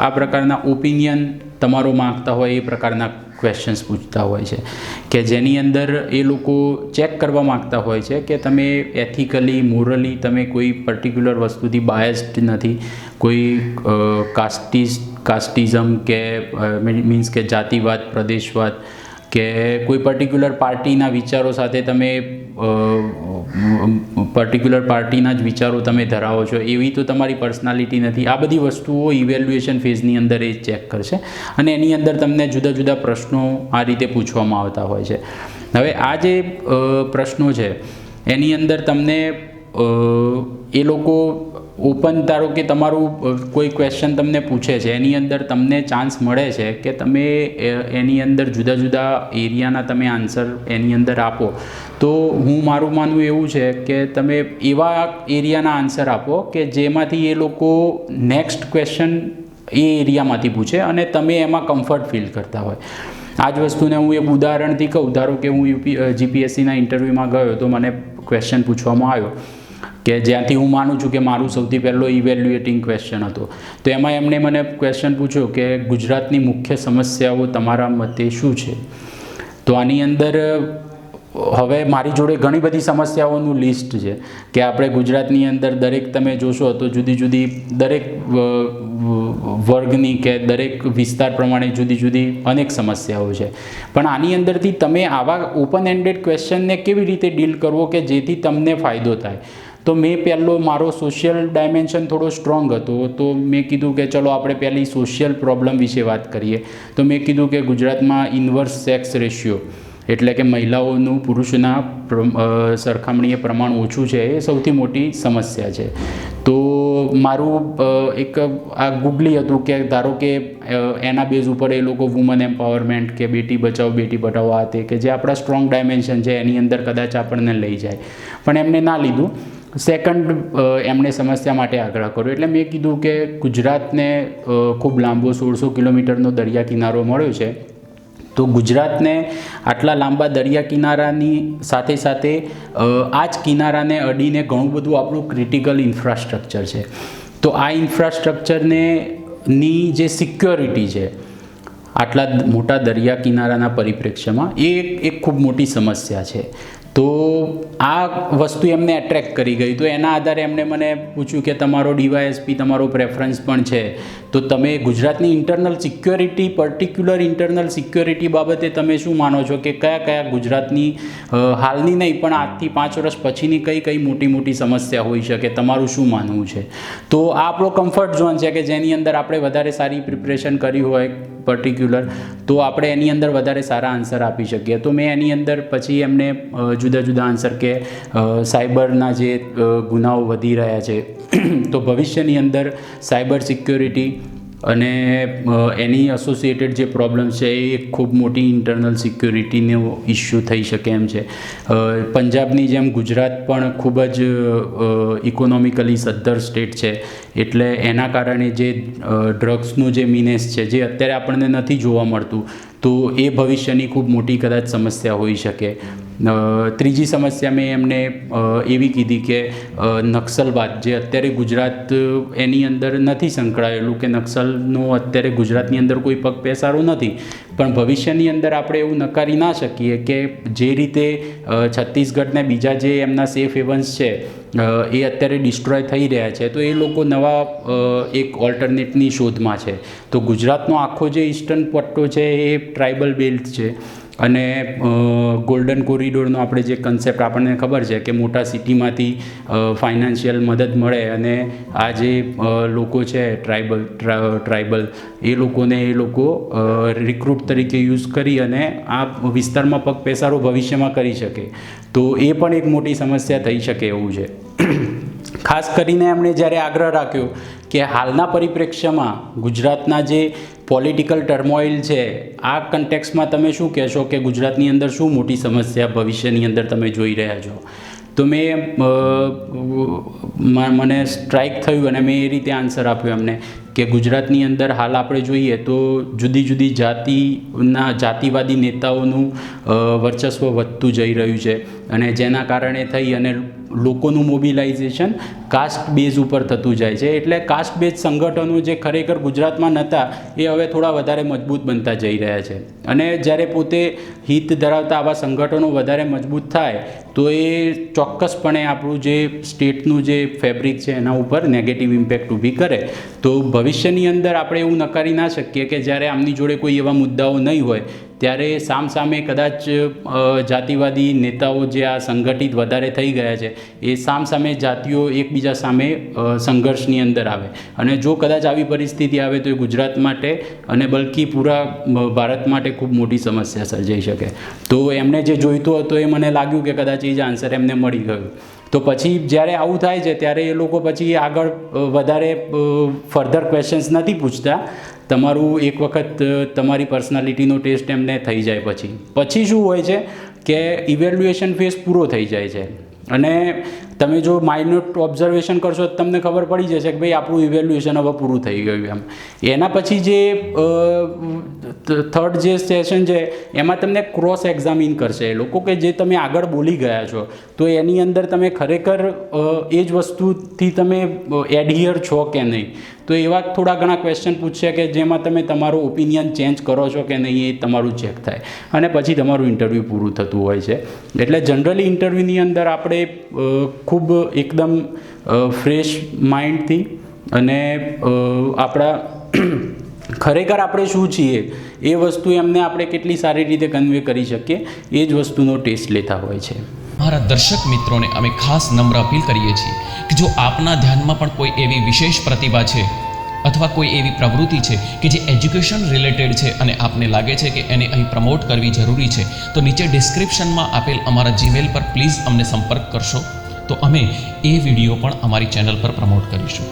આ પ્રકારના ઓપિનિયન તમારો માગતા હોય એ પ્રકારના ક્વેશ્ચન્સ પૂછતા હોય છે કે જેની અંદર એ લોકો ચેક કરવા માગતા હોય છે કે તમે એથિકલી મોરલી તમે કોઈ પર્ટિક્યુલર વસ્તુથી બાયસ્ડ નથી, કોઈ કાસ્ટિઝમ કે મીન્સ કે જાતિવાદ, પ્રદેશવાદ કે કોઈ પર્ટિક્યુલર પાર્ટીના વિચારો સાથે તમે પર્ટિક્યુલર પાર્ટીના જ વિચારો તમે ધરાવો છો એવી તો તમારી પર્સનાલિટી નથી. આ બધી વસ્તુઓ ઇવેલ્યુએશન ફેઝની અંદર એ ચેક કરશે અને એની અંદર તમને જુદા જુદા પ્રશ્નો આ રીતે પૂછવામાં આવતા હોય છે. હવે આ જે પ્રશ્નો છે એની અંદર તમને એ લોકો ઓપન, ધારો કે તમારું કોઈ ક્વેશ્ચન તમને પૂછે છે એની અંદર તમને ચાન્સ મળે છે કે તમે એની અંદર જુદા જુદા એરિયાના તમે આન્સર એની અંદર આપો. તો મારું માનવું એવું છે કે તમે એવા એરિયાના આન્સર આપો કે જેમાંથી એ લોકો નેક્સ્ટ ક્વેશ્ચન એ એરિયામાંથી પૂછે અને તમે એમાં કમ્ફર્ટ ફીલ કરતા હોય. આ જ વસ્તુને હું એક ઉદાહરણથી કહું. ધારો કે હું જીપીએસસીના ઇન્ટરવ્યૂમાં ગયો તો મને ક્વેશ્ચન પૂછવામાં આવ્યો કે જ્યાંથી હું માનું છું કે મારું સૌથી પહેલો ઇવેલ્યુએટિંગ ક્વેશ્ચન હતો. તો એમાં એમણે મને ક્વેશ્ચન પૂછ્યો કે ગુજરાતની મુખ્ય સમસ્યાઓ તમારા મતે શું છે? તો આની અંદર હવે મારી જોડે ઘણી બધી સમસ્યાઓનું લિસ્ટ છે કે આપણે ગુજરાતની અંદર દરેક તમે જોશો તો જુદી જુદી દરેક વર્ગની કે દરેક વિસ્તાર પ્રમાણે જુદી જુદી અનેક સમસ્યાઓ છે. પણ આની અંદરથી તમે આવા ઓપન એન્ડેડ ક્વેશ્ચનને કેવી રીતે ડીલ કરવો કે જેથી તમને ફાયદો થાય? તો મેં પહેલો મારો સોશિયલ ડાયમેન્શન થોડો સ્ટ્રોંગ હતો. તો મેં કીધું કે ચલો આપણે પહેલી સોશિયલ પ્રોબ્લેમ વિશે વાત કરીએ. તો મેં કીધું કે ગુજરાતમાં ઇન્વર્સ સેક્સ રેશિયો એટલે કે મહિલાઓનું પુરુષના સરખામણીએ પ્રમાણ ઓછું છે એ સૌથી મોટી સમસ્યા છે. તો મારું એક આ ગૂગલી હતું કે ધારો કે એના બેઝ ઉપર એ લોકો વુમન એમ્પાવરમેન્ટ કે બેટી બચાવો બેટી પઢાઓ આ તે કે જે આપણા સ્ટ્રોંગ ડાયમેન્શન છે એની અંદર કદાચ આપણને લઈ જાય, પણ એમને ના લીધું. સેકન્ડ એમણે સમસ્યા માટે આગળ કર્યો. એટલે મેં કીધું કે ગુજરાતને ખૂબ લાંબો 1600 કિલોમીટરનો દરિયા કિનારો મળ્યો છે. તો ગુજરાતને આટલા લાંબા દરિયા કિનારાની સાથે સાથે આ જ કિનારાને અડીને ઘણું બધું આપણું ક્રિટિકલ ઇન્ફ્રાસ્ટ્રક્ચર છે. તો આ ઇન્ફ્રાસ્ટ્રક્ચરની જે સિક્યોરિટી છે આટલા મોટા દરિયા કિનારાના પરિપ્રેક્ષ્યમાં એ એક ખૂબ મોટી સમસ્યા છે. તો આ વસ્તુ એમને એટ્રેક્ટ કરી ગઈ. તો એના આધારે એમણે મને પૂછ્યું કે તમારો ડીવાયએસપી તમારો પ્રેફરન્સ પણ છે, તો તમે ગુજરાતની internal security, particular internal security બાબતે તમે શું માનો છો કે કયા કયા ગુજરાતની હાલની નહીં પણ આજથી 5 વર્ષ પછીની કઈ કઈ મોટી મોટી સમસ્યા હોઈ શકે, તમારું શું માનવું છે? તો આ આપણો કમ્ફર્ટ ઝોન છે કે જેની અંદર આપણે વધારે સારી પ્રિપરેશન કરી હોય પર્ટિક્યુલર, તો આપણે એની અંદર વધારે સારા આન્સર આપી શકીએ. તો મેં એની અંદર પછી એમને જુદા જુદા આન્સર કે સાયબરના જે ગુનાઓ વધી રહ્યા છે તો ભવિષ્યની અંદર સાયબર સિક્યોરિટી અને એની એસોસિએટેડ જે પ્રોબ્લેમ્સ છે એ ખૂબ મોટી ઇન્ટરનલ સિક્યોરિટીનો ઇસ્યુ થઈ શકે એમ છે. પંજાબની જેમ ગુજરાત પણ ખૂબ જ ઇકોનોમિકલી સદ્ધર સ્ટેટ છે. એટલે એના કારણે જે ડ્રગ્સનું જે મિનેસ છે જે અત્યારે આપણને નથી જોવા મળતું, તો એ ભવિષ્યની ખૂબ મોટી કદાચ સમસ્યા હોઈ શકે. ત્રીજી સમસ્યા મેં એમને એવી કીધી કે નક્સલવાદ જે અત્યારે ગુજરાત એની અંદર નથી સંકળાયેલું, કે નક્સલનો અત્યારે ગુજરાતની અંદર કોઈ પગ પેસારો નથી, પણ ભવિષ્યની અંદર આપણે એવું નકારી ના શકીએ કે જે રીતે છત્તીસગઢને બીજા જે એમના સેફ હેવન્સ છે એ અત્યારે ડિસ્ટ્રોય થઈ રહ્યા છે, તો એ લોકો નવા એક ઓલ્ટરનેટની શોધમાં છે. તો ગુજરાતનો આખો જે ઈસ્ટર્ન પટ્ટો છે એ ટ્રાઇબલ બેલ્ટ છે અને ગોલ્ડન કોરિડોરનો આપણે જે કન્સેપ્ટ આપણને ખબર છે કે મોટા સિટીમાંથી ફાઇનાન્શિયલ મદદ મળે અને આ જે લોકો છે ટ્રાઇબલ એ લોકોને એ લોકો રિક્રુટ તરીકે યુઝ કરી અને આ વિસ્તારમાં પગ પેસારો ભવિષ્યમાં કરી શકે. તો એ પણ એક મોટી સમસ્યા થઈ શકે એવું છે. ખાસ કરીને એમણે જ્યારે આગ્રહ રાખ્યો કે હાલના પરિપ્રેક્ષ્યમાં ગુજરાતના જે પોલિટિકલ ટર્મોઇલ છે આ કન્ટેક્સમાં તમે શું કહેશો કે ગુજરાતની અંદર શું મોટી સમસ્યા ભવિષ્યની અંદર તમે જોઈ રહ્યા છો? તો મને સ્ટ્રાઇક થયું અને મેં એ રીતે આન્સર આપ્યો એમને કે ગુજરાતની અંદર હાલ આપણે જોઈએ તો જુદી જુદી જાતિવાદી નેતાઓનું વર્ચસ્વ વધતું જઈ રહ્યું છે અને જેના કારણે થઈ અને લોકોનું મોબિલાઇઝેશન કાસ્ટ બેઝ ઉપર થતું જાય છે. એટલે કાસ્ટ બેઝ સંગઠનો જે ખરેખર ગુજરાતમાં નહોતા એ હવે થોડા વધારે મજબૂત બનતા જઈ રહ્યા છે. અને જ્યારે પોતે હિત ધરાવતા આવા સંગઠનો વધારે મજબૂત થાય તો એ ચોક્કસપણે આપણું જે સ્ટેટનું જે ફેબ્રિક છે એના ઉપર નેગેટિવ ઇમ્પેક્ટ ઊભી કરે. તો ભવિષ્યની અંદર આપણે એવું નકારી ના શકીએ કે જ્યારે આમની જોડે કોઈ એવા મુદ્દાઓ નહીં હોય ત્યારે સામસામે કદાચ જાતિવાદી નેતાઓ જે આ સંગઠિત વધારે થઈ ગયા છે એ સામસામે જાતિઓ એકબીજા સામે સંઘર્ષની અંદર આવે. અને જો કદાચ આવી પરિસ્થિતિ આવે તો એ ગુજરાત માટે અને બલ્કિ પૂરા ભારત માટે ખૂબ મોટી સમસ્યા સર્જાઈ શકે. તો એમને જે જોઈતું હતું એ મને લાગ્યું કે કદાચ એ જ આન્સર એમને મળી ગયું. તો પછી જ્યારે આવું થાય છે ત્યારે એ લોકો પછી આગળ વધારે ફર્ધર ક્વેશ્ચન્સ નથી પૂછતા. તમારું એક વખત તમારી પર્સનાલિટીનો ટેસ્ટ એમને થઈ જાય પછી શું હોય છે કે ઇવેલ્યુએશન ફેઝ પૂરો થઈ જાય છે. અને તમે જો માઇન્યુટ ઓબ્ઝર્વેશન કરશો તો તમને ખબર પડી જશે કે ભાઈ આપણું ઇવેલ્યુએશન હવે પૂરું થઈ ગયું એમ. એના પછી જે થર્ડ જે સેશન છે એમાં તમને ક્રોસ એક્ઝામિન કરશે એ લોકો કે જે તમે આગળ બોલી ગયા છો તો એની અંદર તમે ખરેખર એ જ વસ્તુથી તમે એડહિયર છો કે નહીં. તો એવા થોડા ઘણા ક્વેશ્ચન પૂછશે કે જેમાં તમે તમારો ઓપિનિયન ચેન્જ કરો છો કે નહીં એ તમારું ચેક થાય અને પછી તમારું ઇન્ટરવ્યૂ પૂરું થતું હોય છે. એટલે જનરલી ઇન્ટરવ્યૂની અંદર આપણે ખૂબ એકદમ ફ્રેશ માઇન્ડથી અને આપણા ખરેખર આપણે શું છીએ એ વસ્તુ એમને આપણે કેટલી સારી રીતે કન્વે કરી શકીએ એ જ વસ્તુનો ટેસ્ટ લેતા હોય છે. મારા દર્શક મિત્રોને અમે ખાસ નમ્ર અપીલ કરીએ છીએ કે જો આપના ધ્યાનમાં પણ કોઈ એવી વિશેષ પ્રતિભા છે અથવા કોઈ એવી પ્રવૃત્તિ છે કે જે એજ્યુકેશન રિલેટેડ છે અને આપને લાગે છે કે એને અહીં પ્રમોટ કરવી જરૂરી છે તો નીચે ડિસ્ક્રિપ્શનમાં આપેલ અમારા જીમેલ પર પ્લીઝ અમને સંપર્ક કરશો તો અમે એ વિડીયો પણ અમારી ચેનલ પર પ્રમોટ કરીશું.